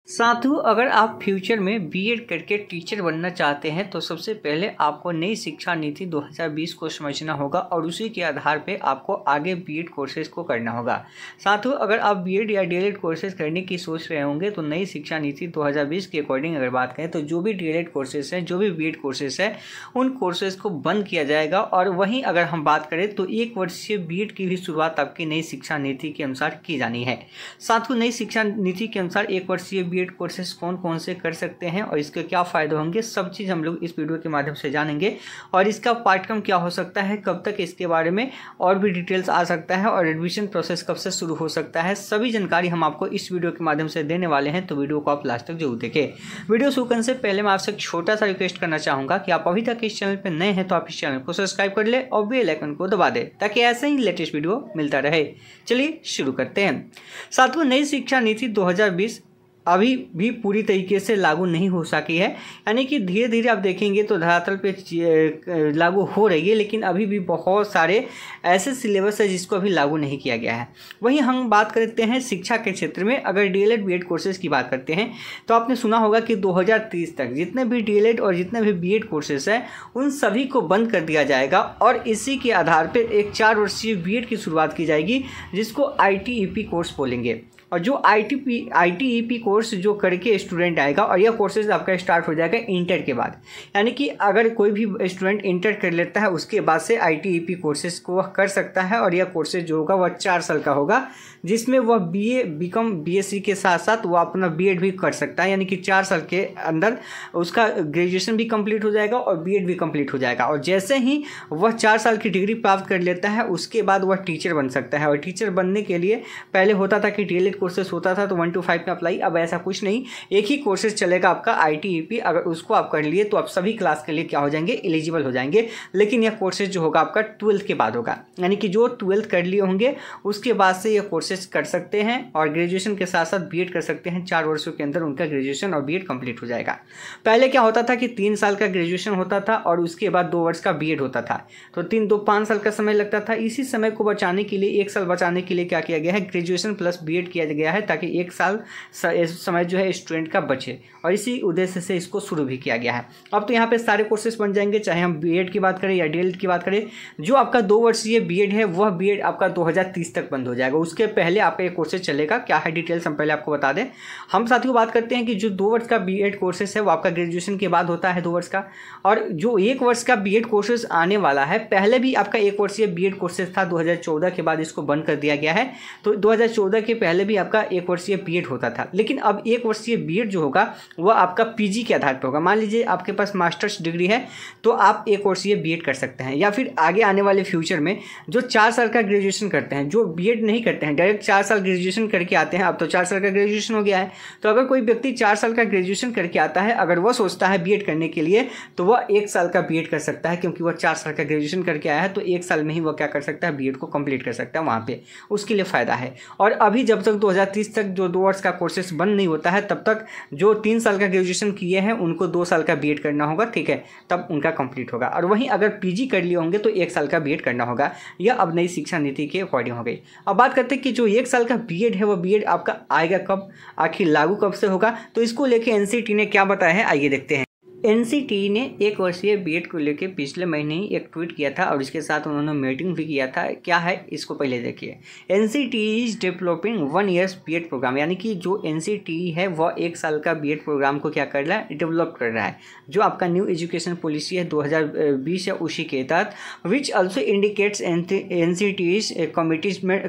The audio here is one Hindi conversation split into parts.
साथियों, अगर आप फ्यूचर में बीएड करके टीचर बनना चाहते हैं तो सबसे पहले आपको नई शिक्षा नीति 2020 को समझना होगा और उसी के आधार पे आपको आगे बीएड कोर्सेज को करना होगा। साथियों, अगर आप बीएड या डीएलएड कोर्सेज करने की सोच रहे होंगे तो नई शिक्षा नीति 2020 के अकॉर्डिंग अगर बात करें तो जो भी डीएलएड कोर्सेज हैं, जो भी बीएड कोर्सेज है, उन कोर्सेज को बंद किया जाएगा। और वहीं अगर हम बात करें तो 1 वर्षीय बीएड की भी शुरुआत आपकी नई शिक्षा नीति के अनुसार की जानी है। साथियों, नई शिक्षा नीति के अनुसार 1 वर्षीय बीएड कोर्सेस कौन कौन से कर सकते हैं और इसके क्या फायदे होंगे, सब चीज़ हम लोग इस वीडियो के माध्यम से जानेंगे। और इसका पाठ्यक्रम क्या हो सकता है, कब तक इसके बारे में और भी डिटेल्स आ सकता है और एडमिशन प्रोसेस कब से शुरू हो सकता है, सभी जानकारी हम आपको इस वीडियो के माध्यम से देने वाले हैं। तो वीडियो को आप लास्ट तक जरूर देखें। वीडियो शुरू करने से पहले मैं आपसे एक छोटा सा रिक्वेस्ट करना चाहूँगा कि आप अभी तक इस चैनल पर नए हैं तो आप इस चैनल को सब्सक्राइब कर ले और बेल आइकन को दबा दें ताकि ऐसे ही लेटेस्ट वीडियो मिलता रहे। चलिए शुरू करते हैं। साथियों, नई शिक्षा नीति 2020 अभी भी पूरी तरीके से लागू नहीं हो सकी है, यानी कि धीरे धीरे आप देखेंगे तो धरातल पे लागू हो रही है, लेकिन अभी भी बहुत सारे ऐसे सिलेबस है जिसको अभी लागू नहीं किया गया है। वहीं हम बात करते हैं शिक्षा के क्षेत्र में, अगर डीएलएड बीएड कोर्सेज की बात करते हैं तो आपने सुना होगा कि 2030 तक जितने भी डीएलएड और जितने भी बीएड कोर्सेज हैं उन सभी को बंद कर दिया जाएगा और इसी के आधार पर एक 4 वर्षीय बीएड की शुरुआत की जाएगी जिसको आईटीईपी कोर्स बोलेंगे। और जो आईटीईपी कोर्स जो करके स्टूडेंट आएगा और यह कोर्सेज आपका स्टार्ट हो जाएगा इंटर के बाद, यानी कि अगर कोई भी स्टूडेंट इंटर कर लेता है उसके बाद से आईटीईपी कोर्सेज को वह कर सकता है। और यह कोर्सेज जो होगा वह 4 साल का होगा जिसमें वह बीए बीकॉम बीएससी के साथ साथ वह अपना बीएड भी कर सकता है, यानी कि 4 साल के अंदर उसका ग्रेजुएशन भी कंप्लीट हो जाएगा और बीएड भी कंप्लीट हो जाएगा। और जैसे ही वह 4 साल की डिग्री प्राप्त कर लेता है उसके बाद वह टीचर बन सकता है। और टीचर बनने के लिए पहले होता था कि डीएलएड कोर्सेज होता था तो 1 to 5 में अप्लाई, अब ऐसा कुछ नहीं, एक ही कोर्सेज चलेगा आपका आईटीईपी। अगर उसको आप कर लिए तो आप सभी क्लास के लिए क्या हो जाएंगे, एलिजिबल हो जाएंगे। लेकिन यह कोर्सेज जो होगा आपका 12th के बाद होगा, यानी कि जो 12th कर लिए होंगे उसके बाद से यह कोर्सेज कर सकते हैं और ग्रेजुएशन के साथ साथ बीएड कर सकते हैं। 4 वर्षों के अंदर उनका ग्रेजुएशन और बीएड कंप्लीट हो जाएगा। पहले क्या होता था कि 3 साल का ग्रेजुएशन होता था और उसके बाद 2 वर्ष का बीएड होता था, तो 5 साल का समय लगता था। इसी समय को बचाने के लिए, 1 साल बचाने के लिए क्या किया गया है, ग्रेजुएशन प्लस बीएड किया गया है ताकि 1 साल समय जो है स्टूडेंट का बचे, और इसी उद्देश्य से इसको शुरू भी किया गया है। अब तो यहाँ पे सारे कोर्सेज बन जाएंगे, चाहे हम बीएड की बात करें या डीएलएड की बात करें। जो आपका 2 वर्षीय बीएड है वह बीएड आपका 2030 तक बंद हो जाएगा। उसके पहले आपका एक कोर्सेज चलेगा। क्या है डिटेल्स हम पहले आपको बता दें। हम साथियों बात करते हैं कि जो 2 वर्ष का बीएड कोर्सेज है वो आपका ग्रेजुएशन के बाद होता है 2 वर्ष का, और जो 1 वर्ष का बीएड कोर्सेज आने वाला है, पहले भी आपका 1 वर्षीय बीएड कोर्सेज था 2014 के बाद इसको बंद कर दिया गया है। तो 2014 के पहले भी आपका 1 वर्षीय बीएड होता था, लेकिन अब 1 वर्षीय बीएड जो होगा वह आपका पीजी के आधार पर होगा। मान लीजिए आपके पास मास्टर्स डिग्री है तो आप 1 वर्षीय बीएड कर सकते हैं, या फिर आगे आने वाले फ्यूचर में जो 4 साल का ग्रेजुएशन करते हैं, जो बीएड नहीं करते हैं, डायरेक्ट 4 साल ग्रेजुएशन करके आते हैं। अब तो 4 साल का ग्रेजुएशन हो गया है, तो अगर कोई व्यक्ति 4 साल का ग्रेजुएशन करके आता है, अगर वह सोचता है बीएड करने के लिए तो वह 1 साल का बीएड कर सकता है, क्योंकि वह 4 साल का ग्रेजुएशन करके आया है तो 1 साल में ही वह क्या कर सकता है, बीएड को कंप्लीट कर सकता है। वहाँ पे उसके लिए फ़ायदा है। और अभी जब तक 2030 तक जो 2 वर्ष का कोर्सेस बंद नहीं होता है तब तक जो 3 साल का ग्रेजुएशन किए हैं उनको 2 साल का बीएड करना होगा, ठीक है, तब उनका कंप्लीट होगा। और वहीं अगर पीजी कर लिए होंगे तो 1 साल का बीएड करना होगा। यह अब नई शिक्षा नीति के अकॉर्डिंग हो गई। अब बात करते हैं कि जो 1 साल का बीएड है वह बीएड आपका आएगा कब, आखिर लागू कब से होगा, तो इसको लेके एनसीटी ने क्या बताया है, आइए देखते हैं। एनसीटी ने 1 वर्षीय बीएड को लेकर पिछले महीने ही एक ट्वीट किया था और इसके साथ उन्होंने मीटिंग भी किया था। क्या है इसको पहले देखिए। NCT is developing 1 year BEd program, यानी कि जो एनसीटी है वह 1 साल का बीएड प्रोग्राम को क्या कर रहा है, डेवलप कर रहा है। जो आपका न्यू एजुकेशन पॉलिसी है 2020 है उसी के तहत, which also indicates NCT is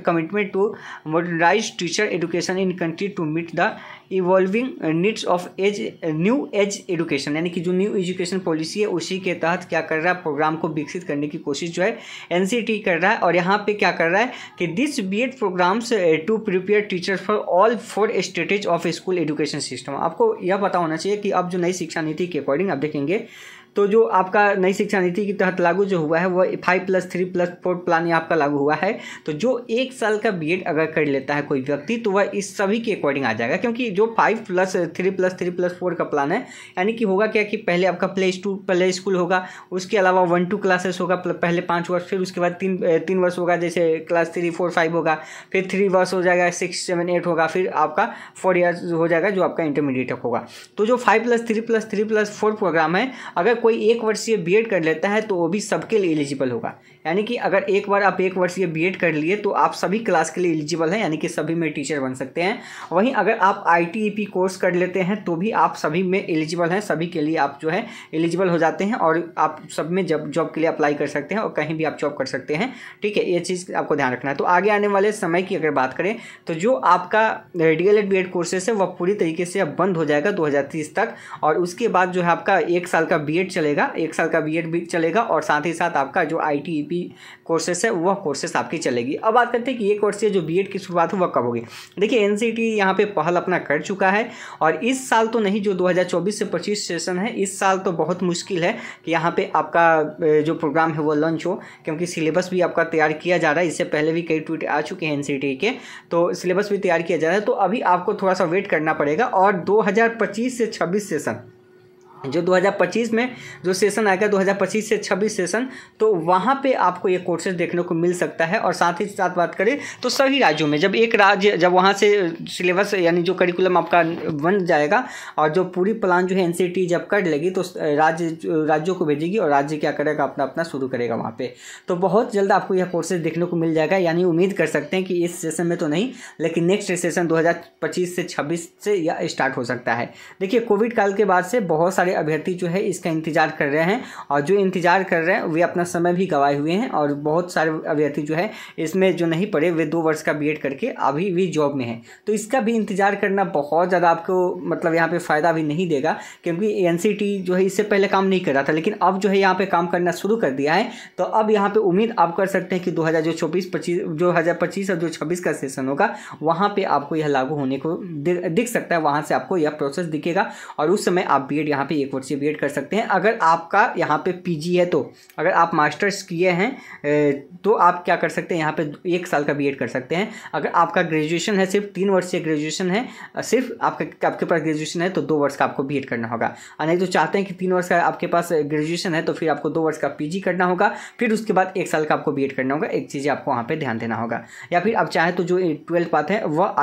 commitment to modernise teacher education in country to meet the evolving needs of new age education, यानी कि जो न्यू एजुकेशन पॉलिसी है उसी के तहत क्या कर रहा है, प्रोग्राम को विकसित करने की कोशिश जो है एनसीटी कर रहा है। और यहाँ पे क्या कर रहा है कि this BEd programs to prepare teachers for all 4 stages of school education system. आपको यह पता होना चाहिए कि अब जो नई शिक्षा नीति के अकॉर्डिंग आप देखेंगे तो जो आपका नई शिक्षा नीति के तहत लागू जो हुआ है वो 5+3+4 प्लान ये आपका लागू हुआ है। तो जो 1 साल का बीएड अगर कर लेता है कोई व्यक्ति तो वह इस सभी के अकॉर्डिंग आ जाएगा, क्योंकि जो 5+3+3+4 का प्लान है यानी कि होगा क्या कि पहले आपका प्ले स्कूल होगा, उसके अलावा 1-2 क्लासेस होगा पहले 5 वर्ष, फिर उसके बाद 3 वर्ष होगा, जैसे क्लास 3, 4, 5 होगा, फिर 3 वर्ष हो जाएगा, 6, 7, 8 होगा, फिर आपका 4 ईयर्स हो जाएगा जो आपका इंटरमीडिएट तक होगा। तो जो 5+3+3+4 प्रोग्राम है, अगर कोई 1 वर्षीय बीएड कर लेता है तो वो भी सबके लिए एलिजिबल होगा। यानी कि अगर एक बार आप 1 वर्षीय बीएड कर लिए तो आप सभी क्लास के लिए एलिजिबल हैं, यानी कि सभी में टीचर बन सकते हैं। वहीं अगर आप ITEP कोर्स कर लेते हैं तो भी आप सभी में एलिजिबल हैं, सभी के लिए आप जो है एलिजिबल हो जाते हैं और आप सब में जॉब के लिए अप्लाई कर सकते हैं और कहीं भी आप जॉब कर सकते हैं। ठीक है, ये चीज़ आपको ध्यान रखना है। तो आगे आने वाले समय की अगर बात करें तो जो आपका DLED बीएड कोर्सेस है वह पूरी तरीके से अब बंद हो जाएगा 2030 तक, और उसके बाद जो है आपका 1 साल का बीएड चलेगा, 1 साल का बीएड भी चलेगा और साथ ही साथ आपका जो ITEP कोर्सेस है वह कोर्सेस आपकी चलेगी। अब बात करते हैं कि ये कोर्स जो बीएड की शुरुआत हो वह कब होगी। देखिए NCT यहाँ पे पहल अपना कर चुका है और इस साल तो नहीं, जो 2024 से 25 सेशन है इस साल तो बहुत मुश्किल है कि यहाँ पे आपका जो प्रोग्राम है वो लॉन्च हो, क्योंकि सिलेबस भी आपका तैयार किया जा रहा है। इससे पहले भी कई ट्वीट आ चुके हैं NCT के, तो सिलेबस भी तैयार किया जा रहा है। तो अभी आपको थोड़ा सा वेट करना पड़ेगा और 2025 से 26 सेशन, जो 2025 में जो सेशन आएगा 2025 से 26 सेशन, तो वहाँ पे आपको ये कोर्सेज देखने को मिल सकता है। और साथ ही साथ बात करें तो सभी राज्यों में जब एक राज्य जब वहाँ से सिलेबस यानी जो करिकुलम आपका बन जाएगा और जो पूरी प्लान जो है NCT जब कर लेगी तो राज्यों को भेजेगी और राज्य क्या करेगा, अपना शुरू करेगा वहाँ पे। तो बहुत जल्द आपको यह कोर्सेज देखने को मिल जाएगा, यानी उम्मीद कर सकते हैं कि इस सेशन में तो नहीं, लेकिन नेक्स्ट सेशन 2025 से 26 से यह स्टार्ट हो सकता है। देखिए कोविड काल के बाद से बहुत सारे अभ्यर्थी जो है इसका इंतजार कर रहे हैं और जो इंतजार कर रहे हैं वे अपना समय भी गंवाए हुए हैं, और बहुत सारे अभ्यर्थी जो है इसमें जो नहीं पढ़े वे 2 वर्ष का बीएड करके अभी भी जॉब में हैं। तो इसका भी इंतजार करना बहुत ज़्यादा आपको मतलब यहाँ पे फ़ायदा भी नहीं देगा, क्योंकि NCT जो है इससे पहले काम नहीं कर रहा था, लेकिन अब जो है यहाँ पे काम करना शुरू कर दिया है। तो अब यहाँ पे उम्मीद आप कर सकते हैं कि 2025 और जो 26 का सेशन होगा वहाँ पे आपको यह लागू होने को दिख सकता है, वहाँ से आपको यह प्रोसेस दिखेगा और उस समय आप बीएड यहाँ पे 1 वर्षीय बीएड कर सकते हैं। अगर आपका यहाँ पे PG है, तो अगर आप मास्टर्स किए हैं तो आप क्या कर सकते हैं, यहाँ पे 1 साल का बीएड कर सकते हैं। अगर आपका ग्रेजुएशन है, सिर्फ 3 वर्षीय ग्रेजुएशन है, सिर्फ आपके पास ग्रेजुएशन है तो 2 वर्ष का आपको बीएड करना होगा। और नहीं तो चाहते हैं कि 3 वर्ष का आपके पास ग्रेजुएशन है तो फिर आपको 2 वर्ष का PG करना होगा, फिर उसके बाद 1 साल का आपको बीएड करना होगा। एक चीज़ आपको वहाँ पर ध्यान देना होगा। या फिर आप चाहें तो जो 12th पाथ है वह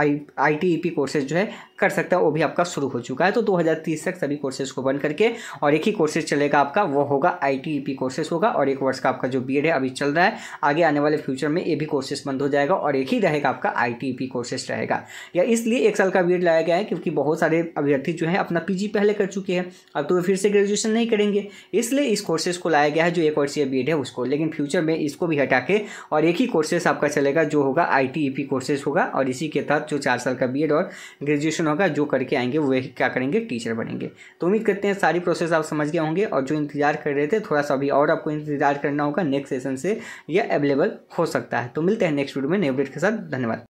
ITEP कोर्सेज जो है कर सकता है, वो भी आपका शुरू हो चुका है। तो 2030 तक सभी कोर्सेज को बंद करके और एक ही कोर्सेज चलेगा आपका, वो होगा ITEP कोर्सेज होगा, और 1 वर्ष का आपका जो बीएड है अभी चल रहा है, आगे आने वाले फ्यूचर में ये भी कोर्सेज बंद हो जाएगा और एक ही रहेगा आपका ITEP कोर्सेज रहेगा। या इसलिए 1 साल का बीएड लाया गया है क्योंकि बहुत सारे अभ्यर्थी जो है अपना PG पहले कर चुके हैं, अब तो वे फिर से ग्रेजुएशन नहीं करेंगे, इसलिए इस कोर्सेज को लाया गया है जो 1 वर्षीय बीएड है उसको। लेकिन फ्यूचर में इसको भी हटा के और एक ही कोर्सेज आपका चलेगा जो होगा ITEP कोर्सेज होगा, और इसी के तहत जो 4 साल का बीएड और ग्रेजुएशन होगा जो करके आएंगे वो क्या करेंगे, टीचर बनेंगे। तो उम्मीद करते हैं सारी प्रोसेस आप समझ गए होंगे, और जो इंतजार कर रहे थे थोड़ा सा अभी और आपको इंतजार करना होगा, नेक्स्ट सेशन से यह अवेलेबल हो सकता है। तो मिलते हैं नेक्स्ट वीडियो में नए अपडेट के साथ। धन्यवाद।